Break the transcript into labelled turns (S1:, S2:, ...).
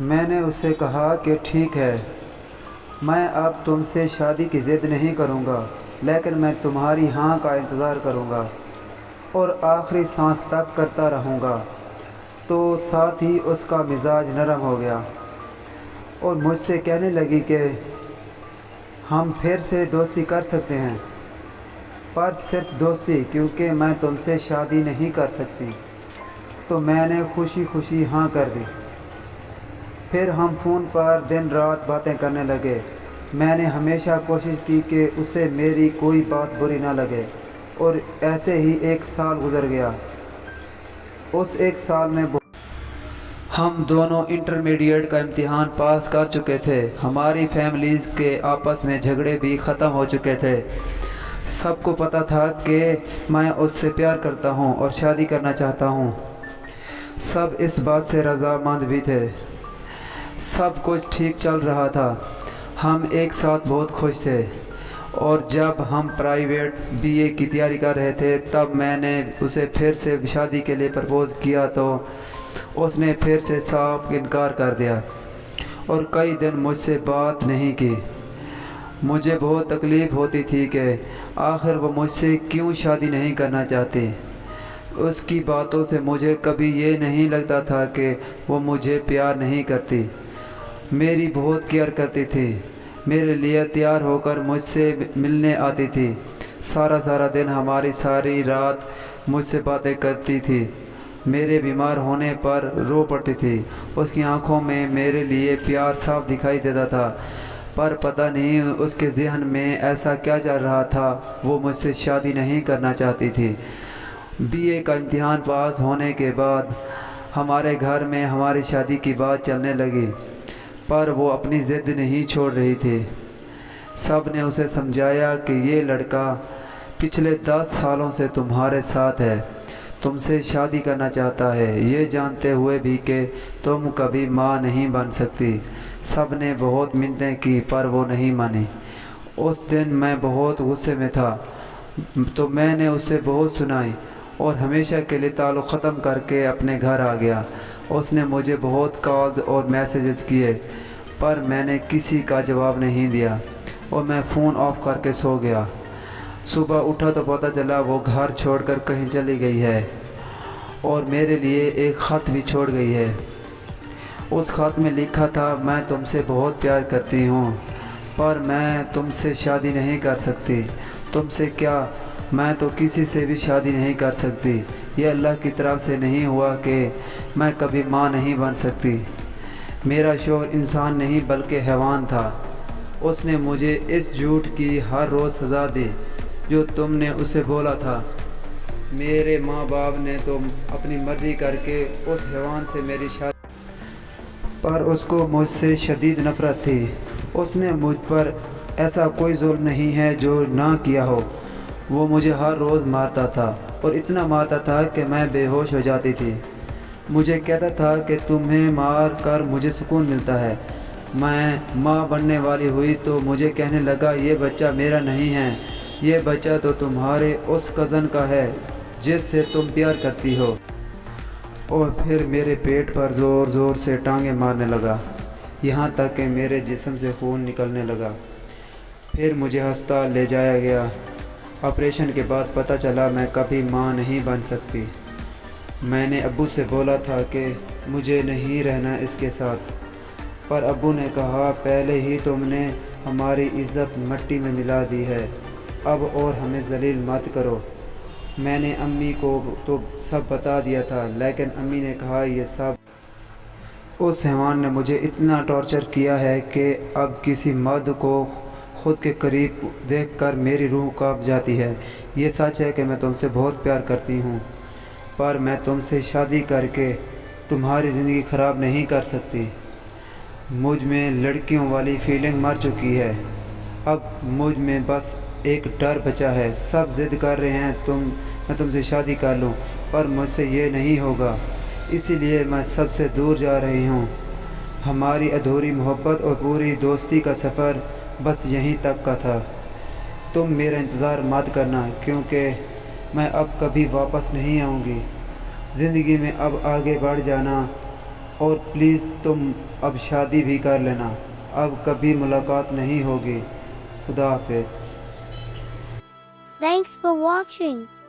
S1: میں نے اسے کہا کہ ٹھیک ہے، میں اب تم سے شادی کی ضد نہیں کروں گا، لیکن میں تمہاری ہاں کا انتظار کروں گا اور آخری سانس تک کرتا رہوں گا۔ تو ساتھ ہی اس کا مزاج نرم ہو گیا اور مجھ سے کہنے لگی کہ ہم پھر سے دوستی کر سکتے ہیں، پر صرف دوستی، کیونکہ میں تم سے شادی نہیں کر سکتی۔ تو میں نے خوشی خوشی ہاں کر دی۔ پھر ہم فون پر دن رات باتیں کرنے لگے۔ میں نے ہمیشہ کوشش کی کہ اسے میری کوئی بات بری نہ لگے، اور ایسے ہی ایک سال گزر گیا۔ اس ایک سال میں ہم دونوں انٹرمیڈیٹ کا امتحان پاس کر چکے تھے، ہماری فیملیز کے آپس میں جھگڑے بھی ختم ہو چکے تھے۔ سب کو پتہ تھا کہ میں اس سے پیار کرتا ہوں اور شادی کرنا چاہتا ہوں۔ سب اس بات سے رضامند بھی تھے۔ سب کچھ ٹھیک چل رہا تھا، ہم ایک ساتھ بہت خوش تھے۔ اور جب ہم پرائیویٹ BA کی تیاری کر رہے تھے، تب میں نے اسے پھر سے شادی کے لیے پرپوز کیا تو اس نے پھر سے صاف انکار کر دیا اور کئی دن مجھ سے بات نہیں کی۔ مجھے بہت تکلیف ہوتی تھی کہ آخر وہ مجھ سے کیوں شادی نہیں کرنا چاہتی۔ اس کی باتوں سے مجھے کبھی یہ نہیں لگتا تھا کہ وہ مجھے پیار نہیں کرتی، میری بہت کیئر کرتی تھی، میرے لیے تیار ہو کر مجھ سے ملنے آتی تھی، سارا دن ہماری ساری رات مجھ سے باتیں کرتی تھی، میرے بیمار ہونے پر رو پڑتی تھی۔ اس کی آنکھوں میں میرے لیے پیار صاف دکھائی دیتا تھا، پر پتہ نہیں اس کے ذہن میں ایسا کیا چل رہا تھا، وہ مجھ سے شادی نہیں کرنا چاہتی تھی۔ BA کا امتحان پاس ہونے کے بعد ہمارے گھر میں ہماری شادی کی بات چلنے لگی، پر وہ اپنی ضد نہیں چھوڑ رہی تھی۔ سب نے اسے سمجھایا کہ یہ لڑکا پچھلے 10 سالوں سے تمہارے ساتھ ہے، تم سے شادی کرنا چاہتا ہے، یہ جانتے ہوئے بھی کہ تم کبھی ماں نہیں بن سکتی۔ سب نے بہت منتیں کی، پر وہ نہیں مانی۔ اس دن میں بہت غصے میں تھا، تو میں نے اسے بہت سنائی اور ہمیشہ کے لیے تعلق ختم کر کے اپنے گھر آ گیا۔ اس نے مجھے بہت کالز اور میسیجز کیے، پر میں نے کسی کا جواب نہیں دیا اور میں فون آف کر کے سو گیا۔ صبح اٹھا تو پتہ چلا وہ گھر چھوڑ کر کہیں چلی گئی ہے اور میرے لیے ایک خط بھی چھوڑ گئی ہے۔ اس خط میں لکھا تھا، میں تم سے بہت پیار کرتی ہوں، پر میں تم سے شادی نہیں کر سکتی۔ تم سے کیا، میں تو کسی سے بھی شادی نہیں کر سکتی۔ یہ اللہ کی طرف سے نہیں ہوا کہ میں کبھی ماں نہیں بن سکتی۔ میرا شوہر انسان نہیں بلکہ حیوان تھا۔ اس نے مجھے اس جھوٹ کی ہر روز سزا دی جو تم نے اسے بولا تھا۔ میرے ماں باپ نے تو اپنی مرضی کر کے اس حیوان سے میری شادی، پر اس کو مجھ سے شدید نفرت تھی۔ اس نے مجھ پر ایسا کوئی ظلم نہیں ہے جو نہ کیا ہو۔ وہ مجھے ہر روز مارتا تھا اور اتنا مارتا تھا کہ میں بے ہوش ہو جاتی تھی۔ مجھے کہتا تھا کہ تمہیں مار کر مجھے سکون ملتا ہے۔ میں ماں بننے والی ہوئی تو مجھے کہنے لگا، یہ بچہ میرا نہیں ہے، یہ بچہ تو تمہارے اس کزن کا ہے جس سے تم پیار کرتی ہو۔ اور پھر میرے پیٹ پر زور سے ٹانگیں مارنے لگا، یہاں تک کہ میرے جسم سے خون نکلنے لگا۔ پھر مجھے ہسپتال لے جایا گیا۔ آپریشن کے بعد پتہ چلا میں کبھی ماں نہیں بن سکتی۔ میں نے ابو سے بولا تھا کہ مجھے نہیں رہنا اس کے ساتھ، پر ابو نے کہا، پہلے ہی تم نے ہماری عزت مٹی میں ملا دی ہے، اب اور ہمیں ذلیل مت کرو۔ میں نے امی کو تو سب بتا دیا تھا، لیکن امی نے کہا، یہ سب اس حیوان نے مجھے اتنا ٹارچر کیا ہے کہ اب کسی مرد کو خود کے قریب دیکھ کر میری روح کانپ جاتی ہے۔ یہ سچ ہے کہ میں تم سے بہت پیار کرتی ہوں، پر میں تم سے شادی کر کے تمہاری زندگی خراب نہیں کر سکتی۔ مجھ میں لڑکیوں والی فیلنگ مر چکی ہے، اب مجھ میں بس ایک ڈر بچا ہے۔ سب ضد کر رہے ہیں میں تم سے شادی کر لوں، پر مجھ سے یہ نہیں ہوگا، اسی لیے میں سب سے دور جا رہی ہوں۔ ہماری ادھوری محبت اور پوری دوستی کا سفر بس یہیں تک کا تھا۔ تم میرا انتظار مت کرنا، کیونکہ میں اب کبھی واپس نہیں آؤں گی۔ زندگی میں اب آگے بڑھ جانا، اور پلیز تم اب شادی بھی کر لینا، اب کبھی ملاقات نہیں ہوگی۔ خدا حافظ۔
S2: Thanks for watching.